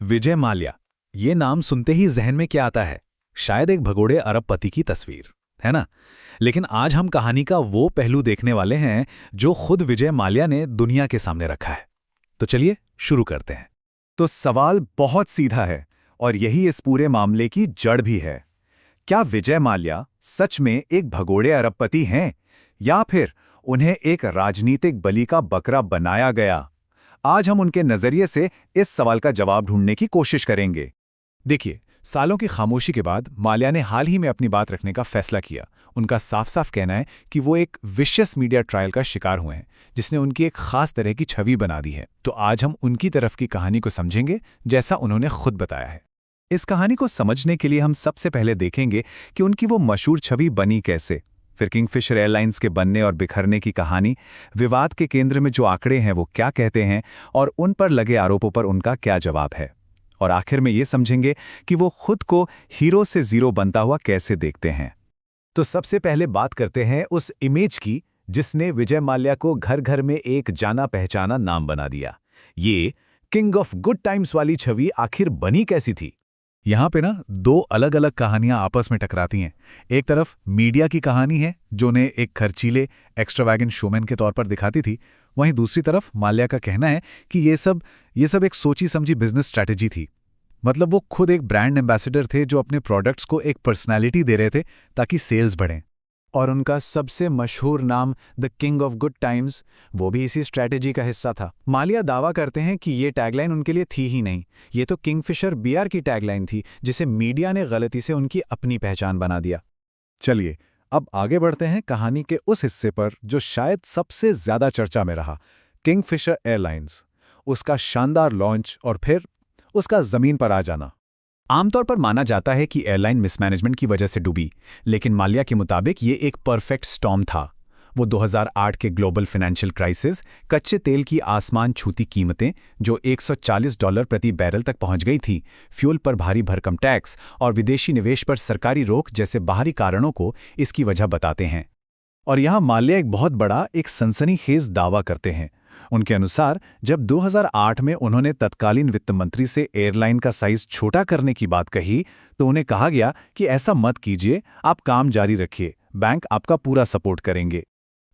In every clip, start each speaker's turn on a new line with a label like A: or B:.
A: विजय माल्या, ये नाम सुनते ही जहन में क्या आता है? शायद एक भगोड़े अरबपति की तस्वीर, है ना? लेकिन आज हम कहानी का वो पहलू देखने वाले हैं जो खुद विजय माल्या ने दुनिया के सामने रखा है। तो चलिए शुरू करते हैं।
B: तो सवाल बहुत सीधा है और यही इस पूरे मामले की जड़ भी है। क्या विजय माल्या सच में एक भगोड़े अरबपति हैं या फिर उन्हें एक राजनीतिक बलि का बकरा बनाया गया? आज हम उनके नजरिए से इस सवाल का जवाब ढूंढने की कोशिश करेंगे।
C: देखिए, सालों की खामोशी के बाद माल्या ने हाल ही में अपनी बात रखने का फैसला किया। उनका साफ साफ कहना है कि वो एक विशियस मीडिया ट्रायल का शिकार हुए हैं, जिसने उनकी एक खास तरह की छवि बना दी है। तो आज हम उनकी तरफ की कहानी को समझेंगे, जैसा उन्होंने खुद बताया है।
B: इस कहानी को समझने के लिए हम सबसे पहले देखेंगे कि उनकी वो मशहूर छवि बनी कैसे, फिर किंगफिशर एयरलाइंस के बनने और बिखरने की कहानी, विवाद के केंद्र में जो आंकड़े हैं वो क्या कहते हैं और उन पर लगे आरोपों पर उनका क्या जवाब है, और आखिर में ये समझेंगे कि वो खुद को हीरो से जीरो बनता हुआ कैसे देखते हैं।
C: तो सबसे पहले बात करते हैं उस इमेज की जिसने विजय माल्या को घर घर में एक जाना पहचाना नाम बना दिया। ये किंग ऑफ गुड टाइम्स वाली छवि आखिर बनी कैसी थी?
A: यहाँ पे ना दो अलग अलग कहानियां आपस में टकराती हैं। एक तरफ मीडिया की कहानी है जो उन्हें एक खर्चीले एक्स्ट्रावैगेंट शोमैन के तौर पर दिखाती थी, वहीं दूसरी तरफ माल्या का कहना है कि ये सब एक सोची समझी बिजनेस स्ट्रैटेजी थी। मतलब वो खुद एक ब्रांड एम्बेसडर थे जो अपने प्रोडक्ट्स को एक पर्सनैलिटी दे रहे थे ताकि सेल्स बढ़ें।
C: और उनका सबसे मशहूर नाम the king of good times, वो भी इसी स्ट्रैटेजी का हिस्सा था। माल्या दावा करते हैं कि ये टैगलाइन उनके लिए थी ही नहीं, ये तो किंगफिशर बीआर की टैगलाइन थी जिसे मीडिया ने गलती से उनकी अपनी पहचान बना दिया।
B: चलिए अब आगे बढ़ते हैं कहानी के उस हिस्से पर जो शायद सबसे ज्यादा चर्चा में रहा, किंगफिशर एयरलाइंस, उसका शानदार लॉन्च और फिर उसका जमीन पर आ जाना।
C: आमतौर पर माना जाता है कि एयरलाइन मिसमैनेजमेंट की वजह से डूबी, लेकिन माल्या के मुताबिक ये एक परफेक्ट स्टॉर्म था। वो 2008 के ग्लोबल फाइनेंशियल क्राइसिस, कच्चे तेल की आसमान छूती कीमतें जो $140 प्रति बैरल तक पहुंच गई थी, फ्यूल पर भारी भरकम टैक्स और विदेशी निवेश पर सरकारी रोक जैसे बाहरी कारणों को इसकी वजह बताते हैं।
B: और यहाँ माल्या एक बहुत बड़ा, एक सनसनीखेज दावा करते हैं। उनके अनुसार जब 2008 में उन्होंने तत्कालीन वित्त मंत्री से एयरलाइन का साइज छोटा करने की बात कही तो उन्हें कहा गया कि ऐसा मत कीजिए, आप काम जारी रखिए, बैंक आपका पूरा सपोर्ट करेंगे।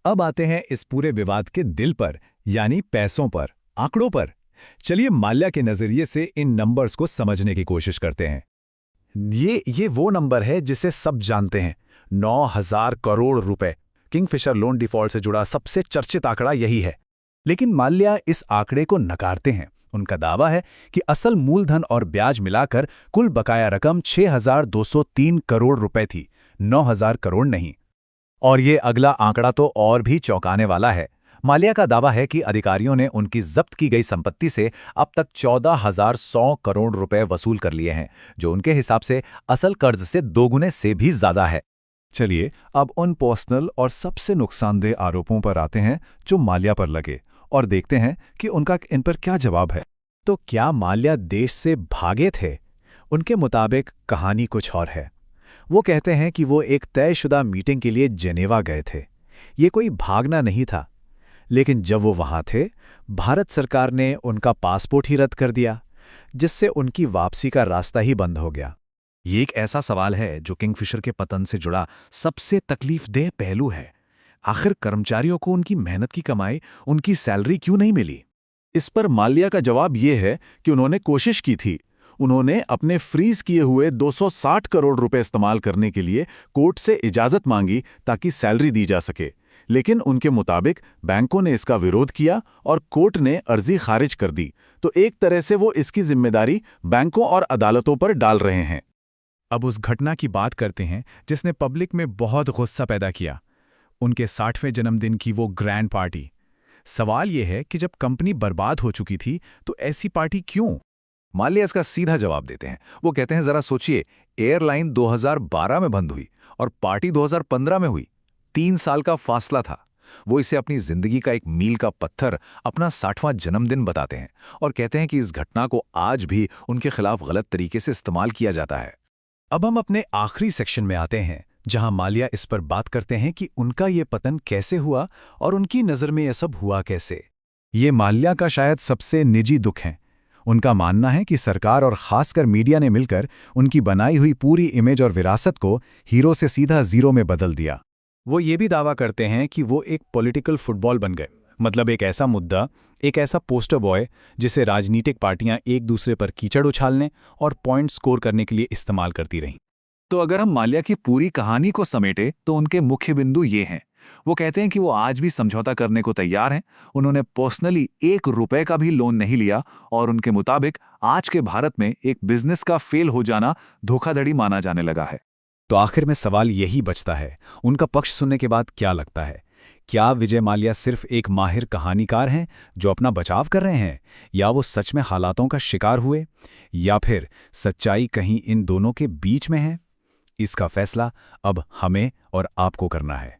B: अब आते हैं इस पूरे विवाद के दिल पर, यानी पैसों पर, आंकड़ों पर। चलिए माल्या के नजरिए से इन नंबर्स को समझने की कोशिश करते हैं।
C: ये वो नंबर है जिसे सब जानते हैं, 9,000 करोड़ रुपए। किंगफिशर लोन डिफॉल्ट से जुड़ा सबसे चर्चित आंकड़ा यही है।
B: लेकिन माल्या इस आंकड़े को नकारते हैं। उनका दावा है कि असल मूलधन और ब्याज मिलाकर कुल बकाया रकम 6,203 करोड़ रुपए थी, 9,000 करोड़ नहीं। और ये अगला आंकड़ा तो और भी चौंकाने वाला है। माल्या का दावा है कि अधिकारियों ने उनकी जब्त की गई संपत्ति से अब तक 14,100 करोड़ रुपए वसूल कर लिए हैं, जो उनके हिसाब से असल कर्ज से दोगुने से भी ज्यादा है। चलिए अब उन पर्सनल और सबसे नुकसानदेह आरोपों पर आते हैं जो माल्या पर लगे, और देखते हैं कि उनका इन पर क्या जवाब है।
C: तो क्या माल्या देश से भागे थे? उनके मुताबिक कहानी कुछ और है। वो कहते हैं कि वो एक तयशुदा मीटिंग के लिए जेनेवा गए थे। ये कोई भागना नहीं था, लेकिन जब वो वहां थे, भारत सरकार ने उनका पासपोर्ट ही रद्द कर दिया, जिससे उनकी वापसी का रास्ता ही बंद हो गया।
B: ये एक ऐसा सवाल है जो किंगफिशर के पतन से जुड़ा सबसे तकलीफदेह पहलू है। आखिर कर्मचारियों को उनकी मेहनत की कमाई, उनकी सैलरी क्यों नहीं मिली? इस पर माल्या का जवाब ये है कि उन्होंने कोशिश की थी। उन्होंने अपने फ्रीज किए हुए 260 करोड़ रुपए इस्तेमाल करने के लिए कोर्ट से इजाजत मांगी ताकि सैलरी दी जा सके, लेकिन उनके मुताबिक बैंकों ने इसका विरोध किया और कोर्ट ने अर्जी खारिज कर दी। तो एक तरह से वो इसकी जिम्मेदारी बैंकों और अदालतों पर डाल रहे हैं।
C: अब उस घटना की बात करते हैं जिसने पब्लिक में बहुत गुस्सा पैदा किया, उनके 60वें जन्मदिन की वो ग्रैंड पार्टी। सवाल यह है कि जब कंपनी बर्बाद हो चुकी थी तो ऐसी पार्टी क्यों?
B: माल्या इसका सीधा जवाब देते हैं। वो कहते हैं, जरा सोचिए, एयरलाइन 2012 में बंद हुई और पार्टी 2015 में हुई। 3 साल का फासला था। वो इसे अपनी जिंदगी का एक मील का पत्थर, अपना 60वां जन्मदिन बताते हैं और कहते हैं कि इस घटना को आज भी उनके खिलाफ गलत तरीके से इस्तेमाल किया जाता है।
C: अब हम अपने आखिरी सेक्शन में आते हैं, जहां माल्या इस पर बात करते हैं कि उनका ये पतन कैसे हुआ और उनकी नज़र में यह सब हुआ कैसे।
B: ये माल्या का शायद सबसे निजी दुख है। उनका मानना है कि सरकार और खासकर मीडिया ने मिलकर उनकी बनाई हुई पूरी इमेज और विरासत को हीरो से सीधा जीरो में बदल दिया। वो ये भी दावा करते हैं कि वो एक पॉलिटिकल फुटबॉल बन गए, मतलब एक ऐसा मुद्दा, एक ऐसा पोस्टर बॉय जिसे राजनीतिक पार्टियां एक दूसरे पर कीचड़ उछालने और पॉइंट स्कोर करने के लिए इस्तेमाल करती रहीं।
A: तो अगर हम माल्या की पूरी कहानी को समेटे तो उनके मुख्य बिंदु ये हैं। वो कहते हैं कि वो आज भी समझौता करने को तैयार हैं। उन्होंने पर्सनली 1 रुपए का भी लोन नहीं लिया और उनके मुताबिक आज के भारत में एक बिजनेस का फेल हो जाना धोखाधड़ी माना जाने लगा है।
B: तो आखिर में सवाल यही बचता है, उनका पक्ष सुनने के बाद क्या लगता है? क्या विजय माल्या सिर्फ एक माहिर कहानीकार हैं जो अपना बचाव कर रहे हैं, या वो सच में हालातों का शिकार हुए, या फिर सच्चाई कहीं इन दोनों के बीच में है? इसका फैसला अब हमें और आपको करना है।